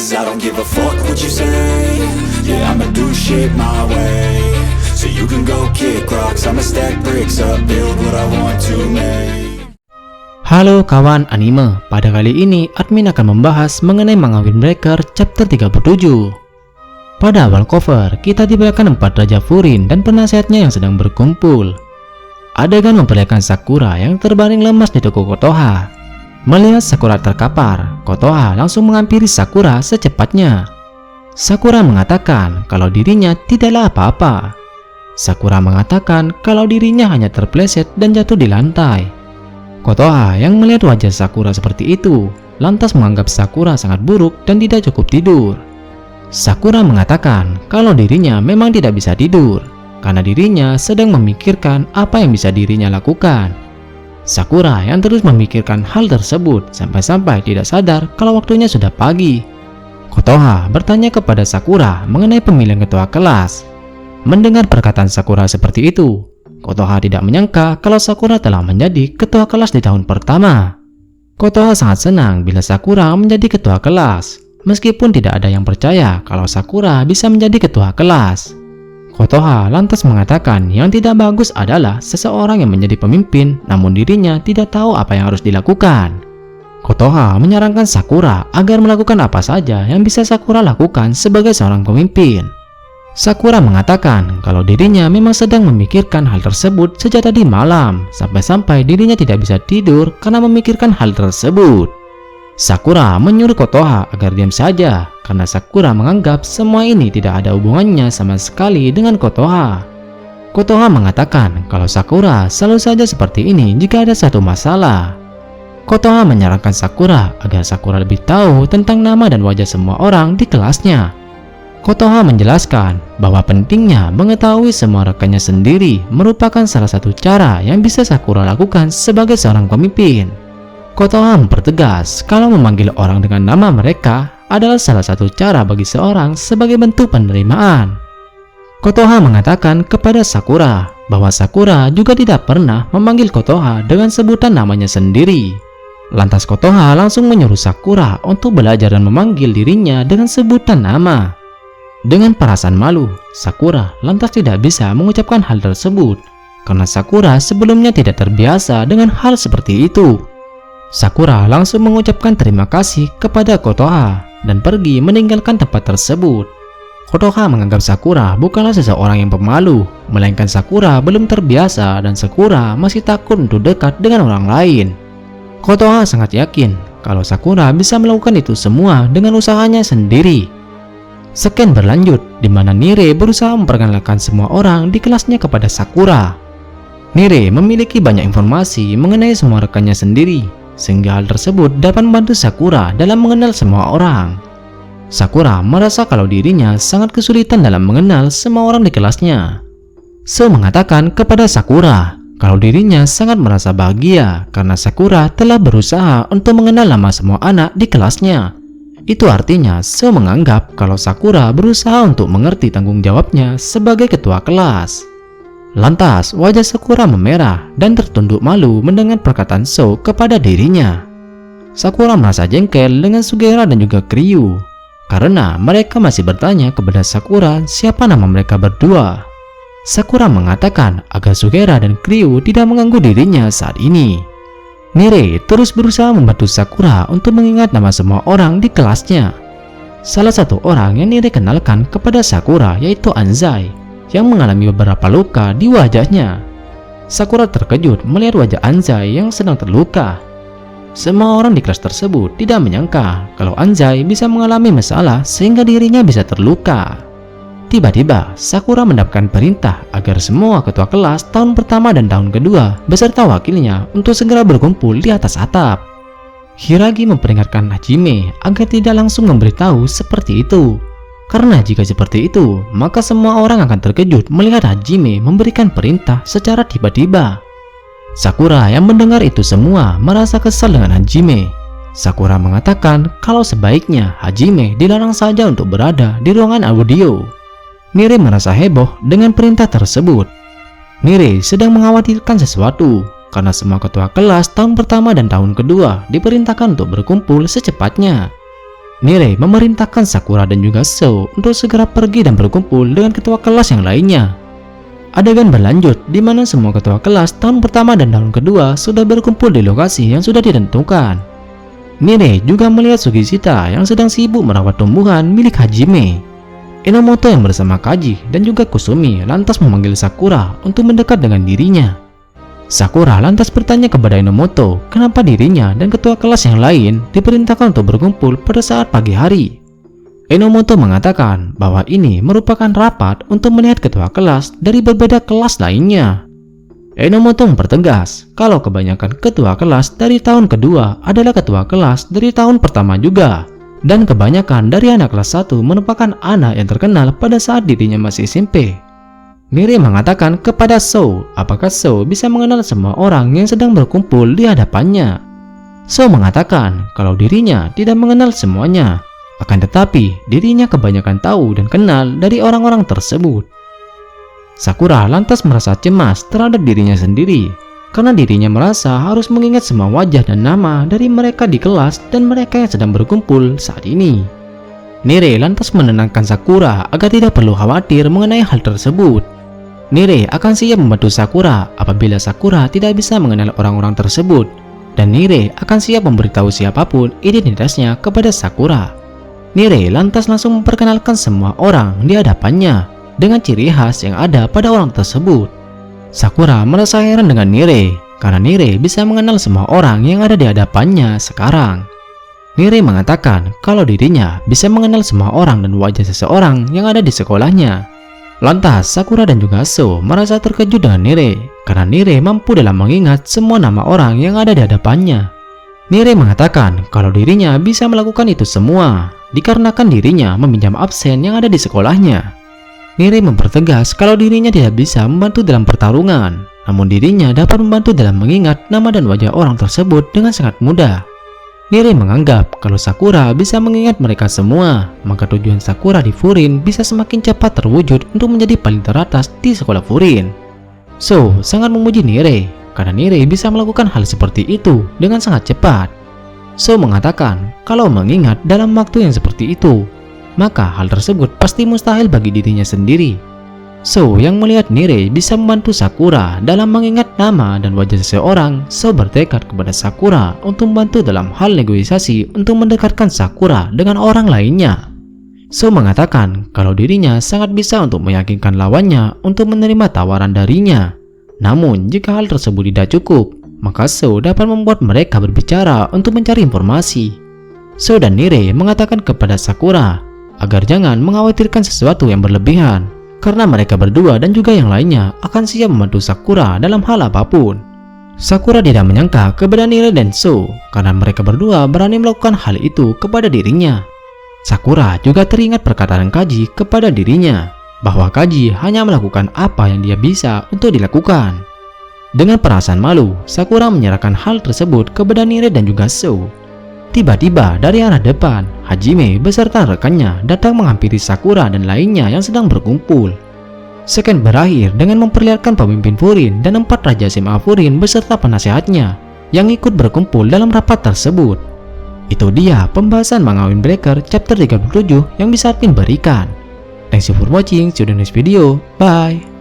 'cause I don't give a fuck what you say. Yeah, I'ma do shit my way. So you can go kick rocks, I'ma stack bricks up, build what I want to make. Halo kawan anime, pada kali ini admin akan membahas mengenai manga Windbreaker chapter 37. Pada awal cover, kita diperlihatkan 4 Raja Furin dan penasehatnya yang sedang berkumpul. Adegan memperlihatkan Sakura yang terbaring lemas di toko Kotoha. Melihat Sakura terkapar, Kotoha langsung menghampiri Sakura secepatnya. Sakura mengatakan kalau dirinya tidaklah apa-apa. Sakura mengatakan kalau dirinya hanya terpleset dan jatuh di lantai. Kotoha yang melihat wajah Sakura seperti itu, lantas menganggap Sakura sangat buruk dan tidak cukup tidur. Sakura mengatakan kalau dirinya memang tidak bisa tidur, karena dirinya sedang memikirkan apa yang bisa dirinya lakukan. Sakura yang terus memikirkan hal tersebut sampai-sampai tidak sadar kalau waktunya sudah pagi. Kotoha bertanya kepada Sakura mengenai pemilihan ketua kelas. Mendengar perkataan Sakura seperti itu, Kotoha tidak menyangka kalau Sakura telah menjadi ketua kelas di tahun pertama. Kotoha sangat senang bila Sakura menjadi ketua kelas, meskipun tidak ada yang percaya kalau Sakura bisa menjadi ketua kelas. Kotoha lantas mengatakan yang tidak bagus adalah seseorang yang menjadi pemimpin namun dirinya tidak tahu apa yang harus dilakukan. Kotoha menyarankan Sakura agar melakukan apa saja yang bisa Sakura lakukan sebagai seorang pemimpin. Sakura mengatakan kalau dirinya memang sedang memikirkan hal tersebut sejak tadi malam, sampai-sampai dirinya tidak bisa tidur karena memikirkan hal tersebut. Sakura menyuruh Kotoha agar diam saja, karena Sakura menganggap semua ini tidak ada hubungannya sama sekali dengan Kotoha. Kotoha mengatakan kalau Sakura selalu saja seperti ini jika ada satu masalah. Kotoha menyarankan Sakura agar Sakura lebih tahu tentang nama dan wajah semua orang di kelasnya. Kotoha menjelaskan bahwa pentingnya mengetahui semua rekannya sendiri merupakan salah satu cara yang bisa Sakura lakukan sebagai seorang pemimpin. Kotoha mempertegas kalau memanggil orang dengan nama mereka adalah salah satu cara bagi seorang sebagai bentuk penerimaan. Kotoha mengatakan kepada Sakura bahwa Sakura juga tidak pernah memanggil Kotoha dengan sebutan namanya sendiri. Lantas Kotoha langsung menyuruh Sakura untuk belajar dan memanggil dirinya dengan sebutan nama. Dengan perasaan malu, Sakura lantas tidak bisa mengucapkan hal tersebut karena Sakura sebelumnya tidak terbiasa dengan hal seperti itu. Sakura langsung mengucapkan terima kasih kepada Kotoha dan pergi meninggalkan tempat tersebut. Kotoha menganggap Sakura bukanlah seseorang yang pemalu, melainkan Sakura belum terbiasa dan Sakura masih takut untuk dekat dengan orang lain. Kotoha sangat yakin kalau Sakura bisa melakukan itu semua dengan usahanya sendiri. Scan berlanjut di mana Nire berusaha memperkenalkan semua orang di kelasnya kepada Sakura. Nire memiliki banyak informasi mengenai semua rekannya sendiri, sehingga hal tersebut dapat membantu Sakura dalam mengenal semua orang. Sakura merasa kalau dirinya sangat kesulitan dalam mengenal semua orang di kelasnya. So mengatakan kepada Sakura kalau dirinya sangat merasa bahagia karena Sakura telah berusaha untuk mengenal nama semua anak di kelasnya. Itu artinya So menganggap kalau Sakura berusaha untuk mengerti tanggung jawabnya sebagai ketua kelas. Lantas wajah Sakura memerah dan tertunduk malu mendengar perkataan So kepada dirinya. Sakura merasa jengkel dengan Sugera dan juga Kryu karena mereka masih bertanya kepada Sakura siapa nama mereka berdua. Sakura mengatakan agar Sugera dan Kryu tidak mengganggu dirinya saat ini. Nire terus berusaha membantu Sakura untuk mengingat nama semua orang di kelasnya. Salah satu orang yang Nire kenalkan kepada Sakura yaitu Anzai yang mengalami beberapa luka di wajahnya. Sakura terkejut melihat wajah Anzai yang sedang terluka. Semua orang di kelas tersebut tidak menyangka kalau Anzai bisa mengalami masalah sehingga dirinya bisa terluka. Tiba-tiba Sakura mendapatkan perintah agar semua ketua kelas tahun pertama dan tahun kedua beserta wakilnya untuk segera berkumpul di atas atap. Hiragi memperingatkan Hajime agar tidak langsung memberitahu seperti itu, karena jika seperti itu maka semua orang akan terkejut melihat Hajime memberikan perintah secara tiba-tiba. Sakura yang mendengar itu semua merasa kesal dengan Hajime. Sakura mengatakan kalau sebaiknya Hajime dilarang saja untuk berada di ruangan audio. Nire merasa heboh dengan perintah tersebut. Nire sedang mengkhawatirkan sesuatu karena semua ketua kelas tahun pertama dan tahun kedua diperintahkan untuk berkumpul secepatnya. Nire memerintahkan Sakura dan juga So untuk segera pergi dan berkumpul dengan ketua kelas yang lainnya. Adegan berlanjut di mana semua ketua kelas tahun pertama dan tahun kedua sudah berkumpul di lokasi yang sudah ditentukan. Nire juga melihat Sugishita yang sedang sibuk merawat tumbuhan milik Hajime. Enomoto yang bersama Kaji dan juga Kusumi lantas memanggil Sakura untuk mendekat dengan dirinya. Sakura lantas bertanya kepada Enomoto kenapa dirinya dan ketua kelas yang lain diperintahkan untuk berkumpul pada saat pagi hari. Enomoto mengatakan bahwa ini merupakan rapat untuk melihat ketua kelas dari berbeda kelas lainnya. Enomoto mempertegas kalau kebanyakan ketua kelas dari tahun kedua adalah ketua kelas dari tahun pertama juga, dan kebanyakan dari anak kelas 1 merupakan anak yang terkenal pada saat dirinya masih SMP. Nire mengatakan kepada So apakah So bisa mengenal semua orang yang sedang berkumpul di hadapannya. So mengatakan kalau dirinya tidak mengenal semuanya, akan tetapi dirinya kebanyakan tahu dan kenal dari orang-orang tersebut. Sakura lantas merasa cemas terhadap dirinya sendiri karena dirinya merasa harus mengingat semua wajah dan nama dari mereka di kelas dan mereka yang sedang berkumpul saat ini. Nire lantas menenangkan Sakura agar tidak perlu khawatir mengenai hal tersebut. Nire akan siap membantu Sakura apabila Sakura tidak bisa mengenal orang-orang tersebut, dan Nire akan siap memberitahu siapapun identitasnya kepada Sakura. Nire lantas langsung memperkenalkan semua orang di hadapannya dengan ciri khas yang ada pada orang tersebut. Sakura merasa heran dengan Nire karena Nire bisa mengenal semua orang yang ada di hadapannya sekarang. Nire mengatakan kalau dirinya bisa mengenal semua orang dan wajah seseorang yang ada di sekolahnya. Lantas Sakura dan juga So merasa terkejut dengan Nire karena Nire mampu dalam mengingat semua nama orang yang ada di hadapannya. Nire mengatakan kalau dirinya bisa melakukan itu semua dikarenakan dirinya meminjam absen yang ada di sekolahnya. Nire mempertegas kalau dirinya tidak bisa membantu dalam pertarungan, namun dirinya dapat membantu dalam mengingat nama dan wajah orang tersebut dengan sangat mudah. Nire menganggap kalau Sakura bisa mengingat mereka semua, maka tujuan Sakura di Furin bisa semakin cepat terwujud untuk menjadi paling teratas di sekolah Furin. So sangat memuji Nire karena Nire bisa melakukan hal seperti itu dengan sangat cepat. So mengatakan kalau mengingat dalam waktu yang seperti itu, maka hal tersebut pasti mustahil bagi dirinya sendiri. So yang melihat Nire bisa membantu Sakura dalam mengingat nama dan wajah seseorang, So bertekad kepada Sakura untuk membantu dalam hal negosiasi untuk mendekatkan Sakura dengan orang lainnya. So mengatakan kalau dirinya sangat bisa untuk meyakinkan lawannya untuk menerima tawaran darinya. Namun jika hal tersebut tidak cukup, maka So dapat membuat mereka berbicara untuk mencari informasi. So dan Nire mengatakan kepada Sakura agar jangan mengkhawatirkan sesuatu yang berlebihan, karena mereka berdua dan juga yang lainnya akan siap membantu Sakura dalam hal apapun. Sakura tidak menyangka kepada Nire dan So karena mereka berdua berani melakukan hal itu kepada dirinya. Sakura juga teringat perkataan Kaji kepada dirinya bahwa Kaji hanya melakukan apa yang dia bisa untuk dilakukan. Dengan perasaan malu, Sakura menyerahkan hal tersebut kepada Nire dan juga So. Tiba-tiba dari arah depan, Hajime beserta rekannya datang menghampiri Sakura dan lainnya yang sedang berkumpul. Seken berakhir dengan memperlihatkan pemimpin Furin dan 4 Raja SMA Furin beserta penasehatnya yang ikut berkumpul dalam rapat tersebut. Itu dia pembahasan manga Windbreaker chapter 37 yang bisa Admin berikan. Thanks you for watching, see you in the next video, bye!